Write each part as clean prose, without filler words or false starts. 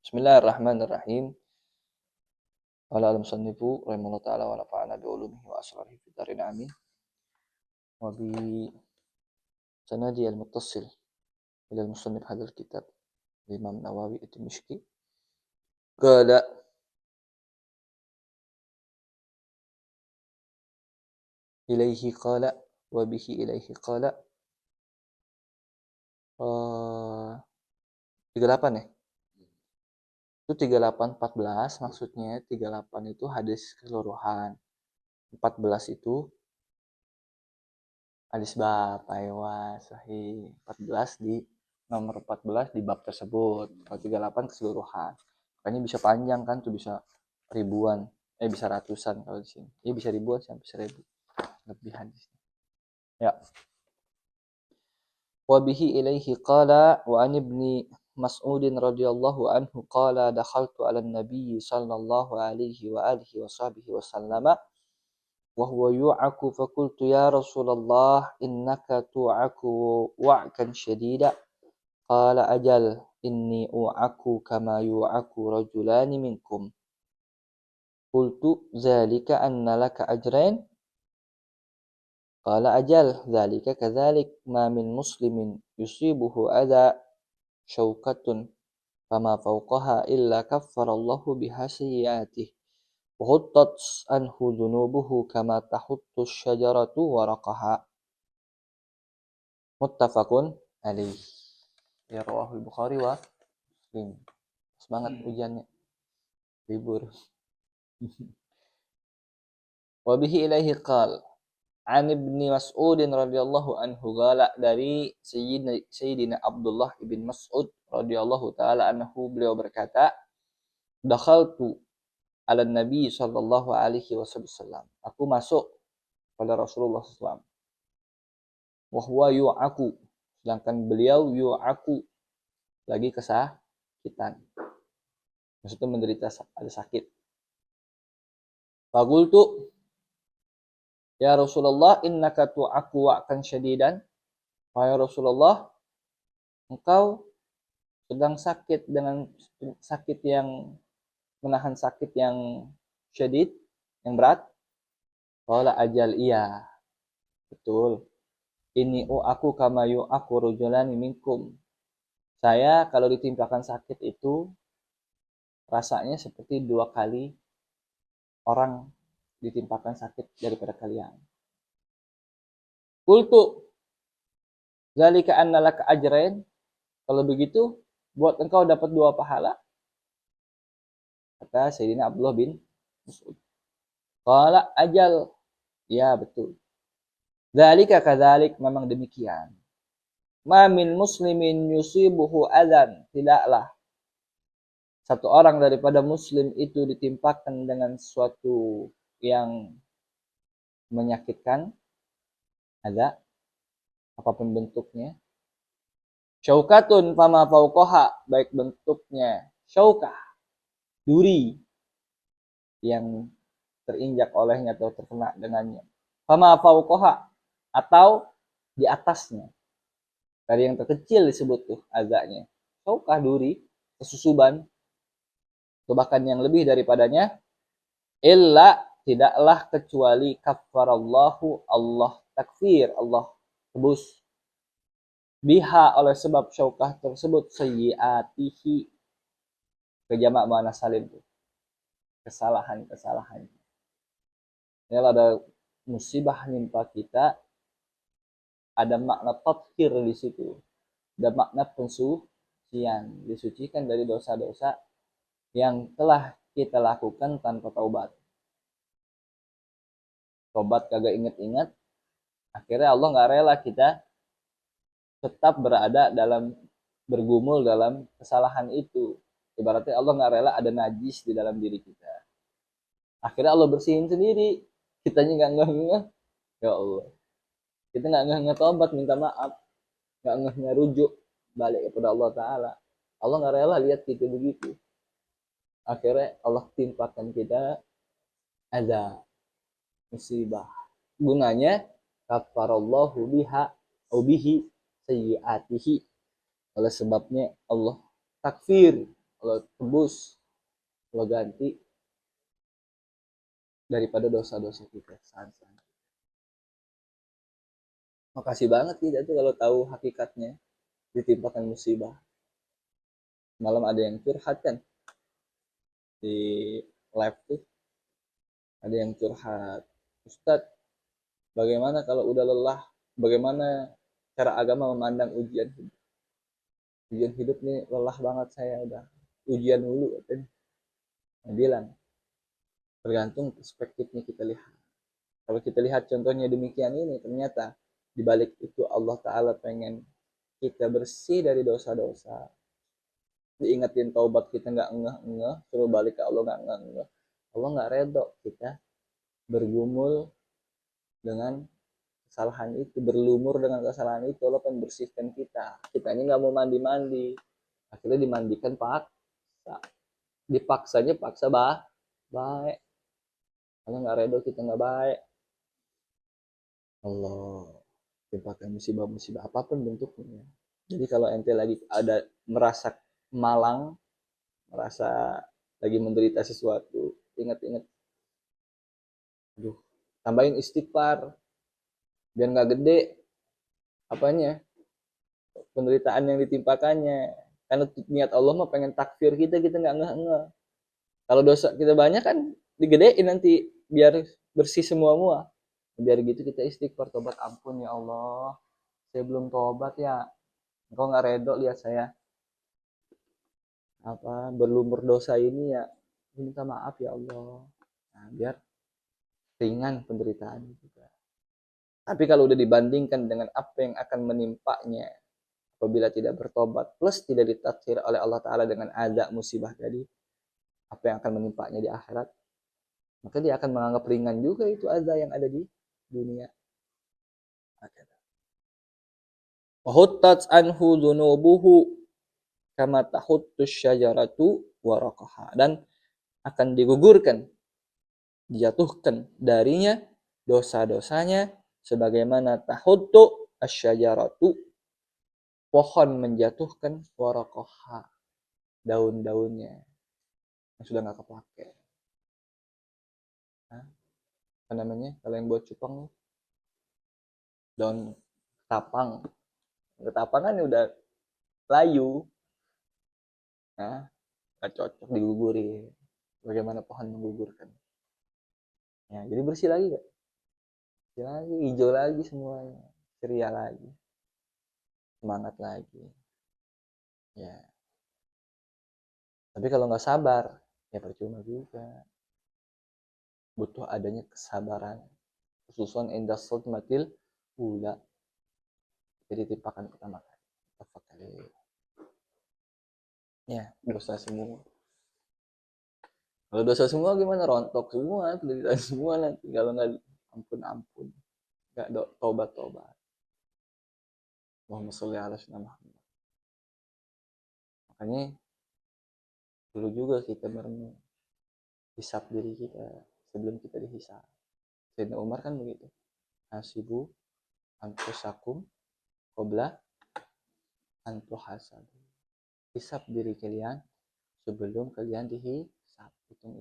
Bismillahirrahmanirrahim. Qala al-musannifu rahimahullahu ta'ala wa nafa'ana bi ulumihi wa asrarihi fid dharin amin. Wa bi sanadi al-muttasil ila al-musannif hadzal kitab Imam Nawawi ad-Dimashqi. Qala ilaihi qala wa bihi ilaihi qala 38 ya? Itu 38 14 maksudnya 38 itu hadis keseluruhan. 14 itu hadis bab aywa sahih. 14 di nomor 14 di bab tersebut. Kalau 38 keseluruhan. Makanya bisa panjang kan tuh, bisa ribuan, bisa ratusan kalau di sini. Ya bisa ribuan sampai 1000 lebih hadisnya. Ya. Wa bihi ilaihi qala wa an ibni Mas'ud radhiyallahu anhu qala dakhaltu 'ala an-nabiy sallallahu alaihi wa alihi wa sahbihi wa sallama wa huwa yu'aku fa qultu ya Rasulullah innaka tu'aku wa'kan shadida qala ajal inni u'aku kama yu'aku rajulani minkum qultu zalika anna laka ajrain qala ajal zalika kadzalik ma min muslimin yusibuhu adha syauqatun fama fawqaha illa kaffarallahu biha sayyi'atihi wa huttat anhu dhunubuhu kama tahuttu syajaratu waraqaha. Muttafaqun alaih. Ya rawahul Bukhari wa Muslim. Semangat ujiannya. Libur. Wa bihi ilaihi qal an ibni Mas'ud radhiyallahu anhu qala dari Sayyidina Abdullah ibn Mas'ud radhiyallahu taala anhu, beliau berkata, dakhaltu ala Nabi sallallahu alaihi wasallam. Aku masuk pada Rasulullah SAW. Wa huwa yu'aku, sedangkan beliau yu'aku lagi kesakitan. Maksudnya menderita ada sakit. Faqultu ya Rasulullah innaka tu'aku wa'kan syadidan. Wahai Rasulullah, engkau sedang sakit dengan sakit yang menahan sakit yang syadid, yang berat. Qala ajal iya. Betul. Ini aku kama yu'aku rajulani minkum. Saya kalau ditimpakan sakit itu rasanya seperti 2 kali orang ditimpakan sakit daripada kalian. Qultu zalika anna laka ajrain. Kalau begitu buat engkau dapat 2 pahala. Kata Sayyidina Abdullah bin Mas'ud. Qala ajal. Ya betul. Zalika kadzalik, memang demikian. Ma min muslimin yusibuhu adzan. Tidaklah satu orang daripada muslim itu ditimpakan dengan sesuatu yang menyakitkan, ada apapun bentuknya. Syaukatun fama fauqaha, baik bentuknya syaukah, duri yang terinjak olehnya atau terkena dengannya. Fama fauqaha, atau di atasnya. Dari yang terkecil disebut tuh azanya. Syaukah, duri, kesusuban, atau bahkan yang lebih daripadanya. Illa, tidaklah kecuali kaffarallahu, Allah takfir, Allah tebus biha, oleh sebab syaukah tersebut, sayyiatihi, kejamak mana salim tuh, kesalahan-kesalahan. Ini ada musibah nimpa kita, ada makna tathir di situ, ada makna pensucian, disucikan dari dosa-dosa yang telah kita lakukan tanpa taubat. Taubat kagak inget-inget, akhirnya Allah nggak rela kita tetap berada dalam, bergumul dalam kesalahan itu. Ibaratnya Allah nggak rela ada najis di dalam diri kita. Akhirnya Allah bersihin sendiri, kitanya nggak ngeh-ngeh. Ya Allah, kita nggak ngeh-ngeh taubat, minta maaf, nggak ngeh-ngeh rujuk balik kepada Allah Ta'ala. Allah nggak rela lihat kita begitu. Akhirnya Allah timpakan kita azab, musibah. Gunanya kaffarallahu biha au bihi sayyiatihi, oleh sebabnya Allah takfir, Allah tebus, Allah ganti daripada dosa-dosa kita. Makasih banget kita tuh kalau tahu hakikatnya ditimpakan musibah. Malam ada yang curhat kan di live tuh, ada yang curhat, Ustadz, bagaimana kalau udah lelah, bagaimana cara agama memandang ujian hidup? Ujian hidup nih lelah banget saya, udah ujian dulu katanya. Nah, bilang tergantung perspektifnya kita lihat. Kalau kita lihat contohnya demikian ini, ternyata di balik itu Allah Ta'ala pengen kita bersih dari dosa-dosa. Diingetin taubat kita nggak ngeh-ngeh, suruh balik ke Allah nggak ngeh-ngeh. Allah nggak redho kita bergumul dengan kesalahan itu, berlumur dengan kesalahan itu. Allah kan bersihkan kita. Kita ini nggak mau mandi-mandi, akhirnya dimandikan paksa. Dipaksanya paksa baik. Allah nggak redho kita nggak baik. Allah timpakan musibah-musibah apapun bentuknya. Jadi kalau ente lagi ada merasa malang, merasa lagi menderita sesuatu, ingat-ingat, aduh, tambahin istighfar, biar nggak gede apanya penderitaan yang ditimpakannya. Karena niat Allah mah pengen takfir kita nggak ngeh-ngeh. Kalau dosa kita banyak kan digedein nanti biar bersih semua. Biar gitu kita istighfar, tobat, ampun ya Allah, saya belum tobat ya, engkau nggak redho lihat saya apa berlumur dosa ini ya, minta maaf ya Allah. Nah, biar ringan penderitaan juga. Tapi kalau udah dibandingkan dengan apa yang akan menimpanya apabila tidak bertobat, plus tidak ditaksir oleh Allah Ta'ala dengan azab musibah tadi, apa yang akan menimpanya di akhirat, maka dia akan menganggap ringan juga itu azab yang ada di dunia. Wahuttat anhu dhunubuhu kama tahuttus syajaratu waraqaha, dan akan digugurkan, dijatuhkan darinya dosa-dosanya sebagaimana tahuttu asyajaratu, pohon menjatuhkan waraqaha, daun-daunnya yang sudah nggak kepake. Nah, apa namanya kalau yang buat cupang, daun ketapang. Ketapang kan udah layu, nah nggak cocok digugurin. Bagaimana pohon menggugurkan? Ya, jadi bersih lagi gak? Bersih lagi, hijau lagi semuanya, ceria lagi, semangat lagi. Ya. Tapi kalau nggak sabar, ya percuma juga. Butuh adanya kesabaran, khususan indah sudmatil ula. Jadi timpakan pertama kali. Ya, dosa semua. Kalau dosa semua gimana? Rontok semua, penderitaan semua nanti. Kalau nggak ampun, nggak tobat. Allahumma sholli ala sayyidina Muhammad. Makanya dulu juga kita merenung, hisap diri kita sebelum kita dihisap. Sayyidina Umar kan begitu. Hasibu anfusakum qabla an tuhasabu. Hisap diri kalian sebelum kalian dihisap. Hitung.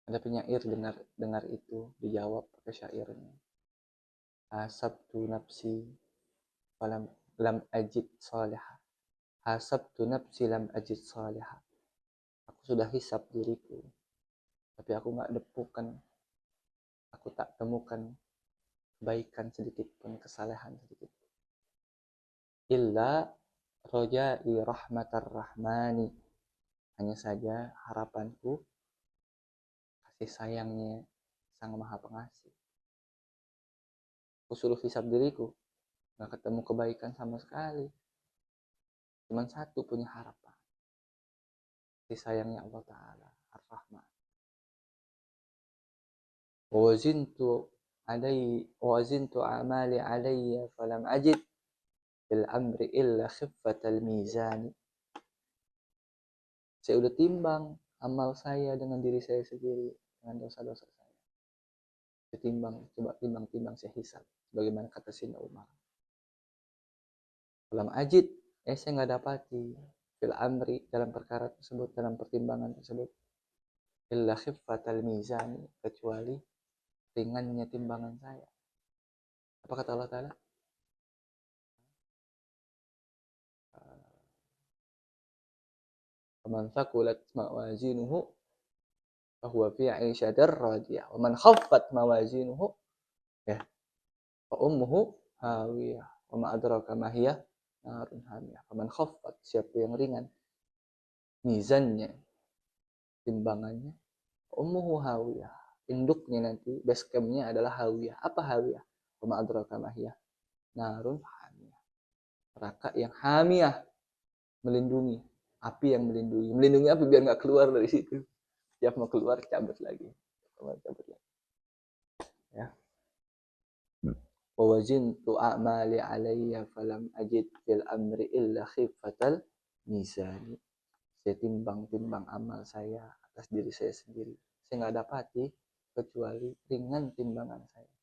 Ada penyair dengar itu, dijawab pakai syairnya. Hasabtu nafsi falam lam ajid salihah. Hasabtu nafsi lam ajid salihah. Aku sudah hisap diriku, tapi aku nggak depukan, aku tak temukan kebaikan sedikit pun, kesalehan sedikit pun. Illa rojai rahmatar rahmani, hanya saja harapanku kasih sayangnya sang maha pengasih. Aku suruh hisap diriku, nggak ketemu kebaikan sama sekali, cuman satu punya harapan, kasih sayangnya Allah Ta'ala Ar-Rahman. Wazintu amali alayya falam ajid bil amri illa khiffatal mizani. Saya udah timbang amal saya dengan diri saya sendiri, dengan dosa-dosa saya. Coba timbang, saya hisab. Bagaimana kata Sayyidina Umar. Falam ajid, saya nggak dapati. fil amri, dalam perkara tersebut, dalam pertimbangan tersebut, illa khiffatal mizan, kecuali ringannya timbangan saya. Apa kata Allah Ta'ala? Faman thaqulat mawazinuhu fahuwa fi 'ishatir radiyah wa man khaffat mawazinuhu ya fa ummuhu hawiyah wa ma adraka ma hiya narun hamiyah. Faman khaffat, siapa yang ringan mizannya, timbangannya, ummuhu hawiyah, induknya nanti, base campnya adalah hawiyah. Apa hawiyah? Wa ma adraka ma hiya narun hamiyah, neraka yang hamiyah, melindungi, api yang melindungi api biar nggak keluar dari situ. Siap mau keluar cabut lagi ya. Wa wazintu a'mali alayya falam ajid fil amri illa khifatal mizani. Saya timbang amal saya atas diri saya sendiri, saya nggak dapati kecuali ringan timbangan saya.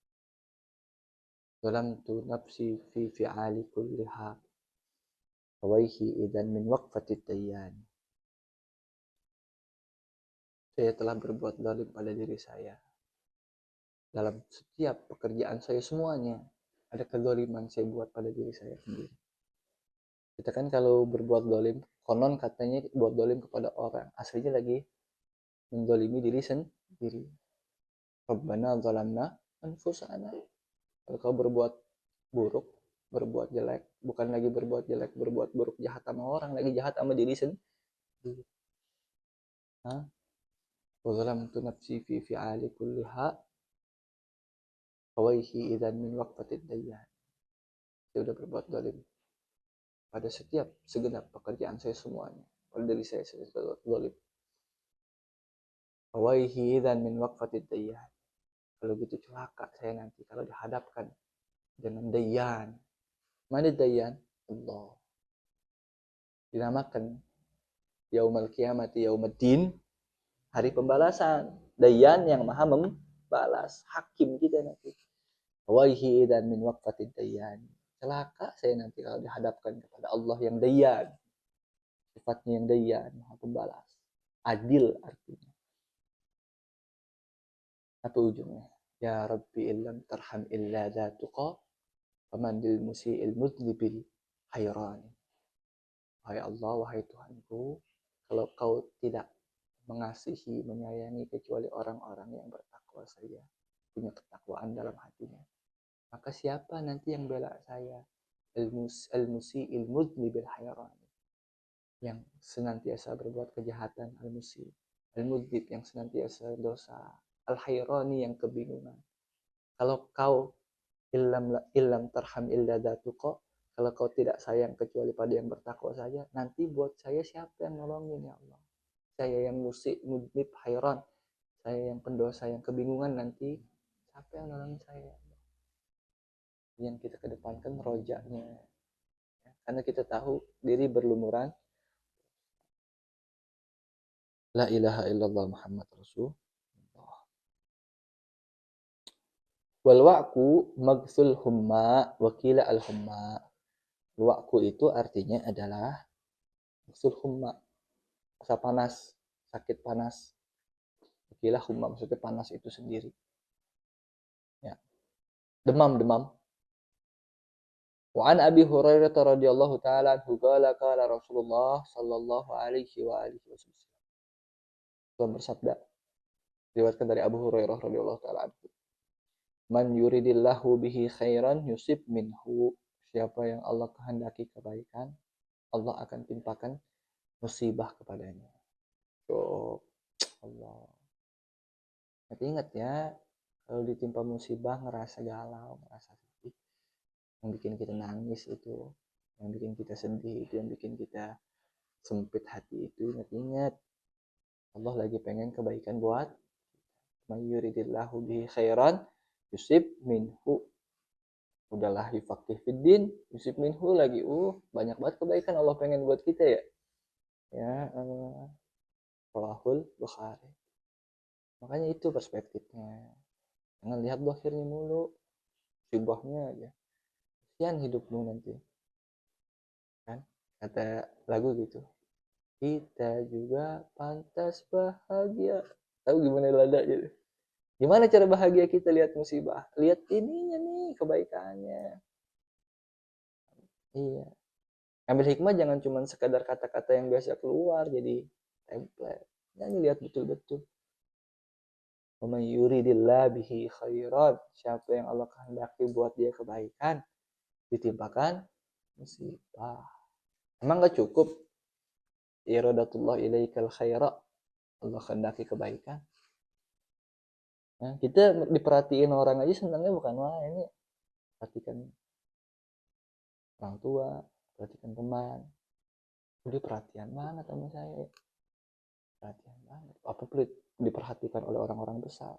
Dalam tu nafsi fi fi'ali kulliha waihi idan min waqfatid dayyan. Saya telah berbuat zalim pada diri saya. Dalam setiap pekerjaan saya semuanya ada kezaliman saya buat pada diri saya sendiri. Kita kan kalau berbuat zalim, konon katanya buat zalim kepada orang, aslinya lagi menzalimi diri sendiri. Rabbana zalamna anfusana. Kalau kau berbuat buruk, berbuat jelek, bukan lagi berbuat jelek, berbuat buruk, jahat sama orang, lagi jahat sama diri sendiri. Wa zalamtu nafsi fi fi'ali kulliha fawaihi idzan min waqfatid dayyan. Saya sudah berbuat zalim pada setiap segenap pekerjaan saya semuanya. Pada diri saya sudah zalim. Fawaihi idzan min waqfatid dayyan. Kalau gitu celaka saya nanti kalau dihadapkan dengan dayyan. Mana dayyan? Allah. Dinamakan yaumul qiyamati yaumiddin, hari pembalasan. Dayyan yang maha membalas, hakim kita nanti. Waihi dan min waqfatid dayyan. Celaka saya nanti kalau dihadapkan kepada Allah yang dayyan. Sifatnya yang dayyan, maha pembalas. Adil artinya. Apa ujungnya? Ya Rabbi illam tarham illa dzatuqa faman lil musii'il mudlibil hayrani. Wahai Allah, wahai Tuhanku, kalau kau tidak mengasihi, menyayangi kecuali orang-orang yang bertakwa saja, punya ketakwaan dalam hatinya, maka siapa nanti yang bela saya? Al-musi'il mudlibil hayrani, yang senantiasa berbuat kejahatan, al-musi', al-mudlib yang senantiasa dosa, al-hayrani yang kebingungan. Kalau kau illam tarham illa dzatuqa, kalau kau tidak sayang kecuali pada yang bertakwa saja, nanti buat saya siapa yang nolongin ya Allah? Saya yang musik, mudlib, hayran, saya yang pendosa, yang kebingungan, nanti siapa yang nolongin saya? Yang kita kedepankan rojaknya, karena kita tahu diri berlumuran. La ilaha illallah Muhammad Rasulullah. Wal wa'ku magsul humma wakila al humma. Wa'ku itu artinya adalah magsul humma, rasa panas, sakit panas. Wakila humma maksudnya panas itu sendiri. Ya. Demam. Wa an Abi Hurairah radhiyallahu taala anhu qala qala Rasulullah sallallahu alaihi wa alihi wasallam. Tuhan bersabda, diriwayatkan dari Abu Hurairah radhiyallahu taala anhu. Man yuridillahu bihi khairan yusib minhu. Siapa yang Allah kehendaki kebaikan, Allah akan timpakan musibah kepadanya. So, Allah. Ingat ya, kalau ditimpa musibah ngerasa galau, ngerasa sedih, yang bikin kita nangis itu, yang bikin kita sedih itu, yang bikin kita sempit hati itu, ingat Allah lagi pengen kebaikan buat may yuridillahu bihi khairan yusib minhu. Udahlah yufaqih fiddin, yusib minhu lagi. Banyak banget kebaikan Allah pengen buat kita ya. Ya, Rawahul Bukhari. Makanya itu perspektifnya. Jangan lihat dohirnya mulu, musibahnya aja. Kasihan hidupmu nanti. Kan? Kata lagu gitu. kita juga pantas bahagia. Tahu gimana lada gitu? Gimana cara bahagia kita lihat musibah? Lihat ininya nih, kebaikannya. Iya. Ambil hikmah jangan cuma sekadar kata-kata yang biasa keluar jadi template. Ini lihat betul-betul. Wa may yuridillah bihi khairan. Siapa yang Allah kehendaki buat dia kebaikan, ditimpakan musibah. Emang gak cukup iradatullah ilaikal khaira, Allah kehendaki kebaikan. Nah, kita diperhatiin orang aja senangnya bukan main ya. Perhatikan orang tua, perhatikan teman. Dia perhatian banget sama saya. Perhatian banget. Apa diperhatikan oleh orang-orang besar.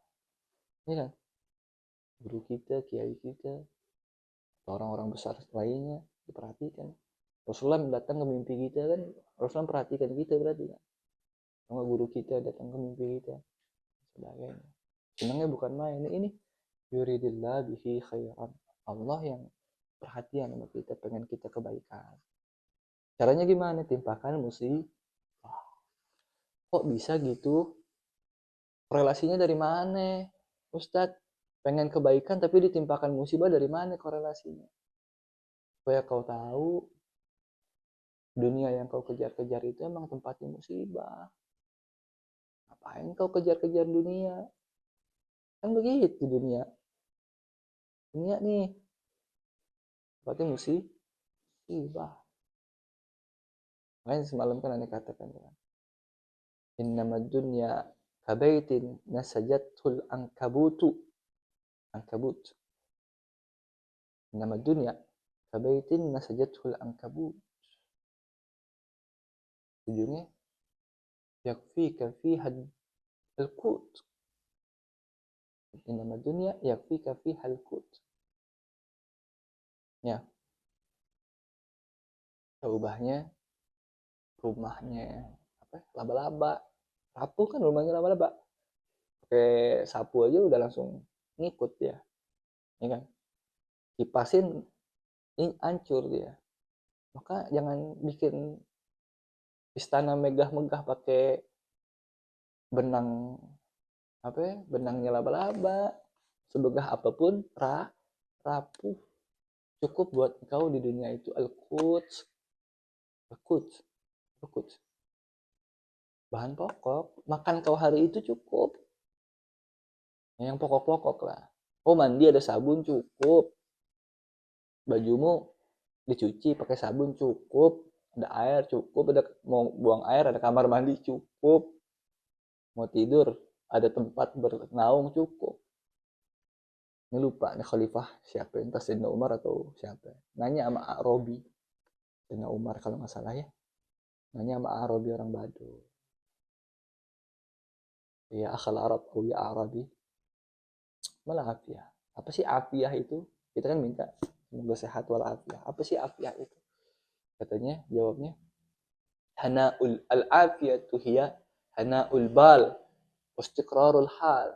Ini kan guru kita, kiai kita, orang-orang besar lainnya diperhatikan. Rasulullah datang ke mimpi kita kan, Rasulullah perhatikan kita berarti kan. Sama guru kita datang ke mimpi kita, sebagainya. Senangnya bukan main ini yuridillah bihi khairan. Allah yang perhatian sama kita, pengen kita kebaikan. Caranya gimana? Timpakan musibah. Kok bisa gitu? Korelasinya dari mana? Ustadz, pengen kebaikan tapi ditimpakan musibah, dari mana korelasinya? Supaya kau tahu dunia yang kau kejar-kejar itu emang tempatnya musibah. Ngapain kau kejar-kejar dunia? Kan begitu dunia. Dunia nih tempatnya musibah. Makanya semalam kan aneh katakan kan. Innamad dunya kabaitin nasajatul ankabutu. Ankabut. Innamad dunya kabaitin nasajatul ankabut. Ujungnya yakfika fiha al-qut. Innamad dunya yakfika fiha al-qut. Ya. Ubahnya rumahnya apa? Laba-laba. Rapuh kan rumahnya laba-laba. Pakai sapu aja udah langsung ngikut ya. Ya kan? Kipasin ini hancur dia. Maka jangan bikin istana megah-megah pakai benang apa ya? Benangnya laba-laba. Sebegah apapun rapuh. Cukup buat kau di dunia itu al-quds. Al-quds. Al-quds. Bahan pokok, makan kau hari itu cukup. Yang pokok-pokok lah. Oh, mandi ada sabun cukup. Bajumu dicuci pakai sabun cukup. Ada air cukup, ada mau buang air, ada kamar mandi cukup. Mau tidur, ada tempat bernaung cukup. Ini lupa nih khalifah siapa, entah Sayyidina Umar atau siapa. Nanya sama Arabi. Sayyidina Umar kalau nggak salah ya. Nanya sama Arabi orang Badui. Ya akhal Arab atau ya Arabi. Malah afiah. Apa sih afiah itu? Kita kan minta semoga sehat walafiah. Apa sih afiah itu? Katanya jawabnya hana'ul al-afiyatu hiya hana'ul bal istiqrarul hal.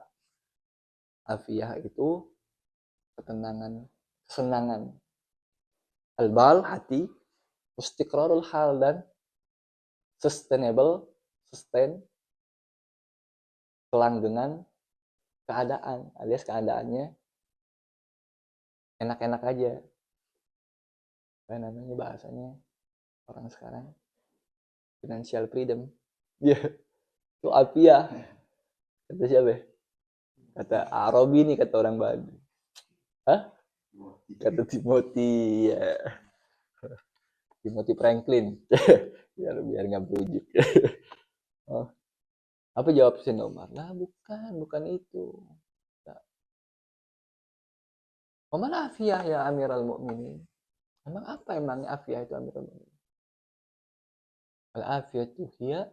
Afiah itu ketenangan, kesenangan. Al-bal hati, istiqrarul hal dan sustainable, sustain kelanggengan keadaan, alias keadaannya enak-enak aja. Apa namanya bahasanya orang sekarang? Financial freedom. Ya, yeah. Itu afiah. Kata siapa? Kata Arabi nih, kata orang Badui. Hah? Kata Timothy. Ya. Timothy Franklin. biar nggak berujuk. Oh. Apa jawab si Umar? Nah, bukan itu. Mana afiah ya Amirul Mukminin? Emang apa emangnya afiah itu Amirul Mukminin? Al-afiyatu hiya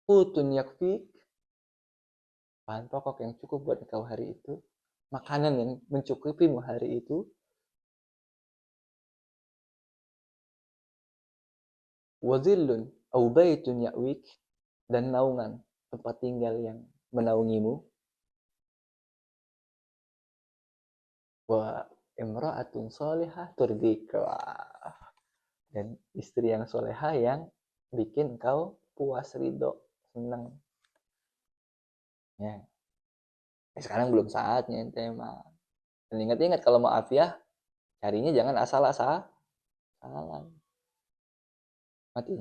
qutun yakfik, bahan pokok yang cukup buat kau hari itu, makanan yang mencukupimu hari itu, wazillun au baitun ya'wik, dan naungan, tempat tinggal yang menaungimu, wa imra'atun salihah turdika. dan istri yang soleha yang bikin kau puas, ridho, seneng. Ya. Sekarang belum saatnya ente mah. Dan ingat-ingat kalau mau afiah, carinya jangan asal-asalan. Mati.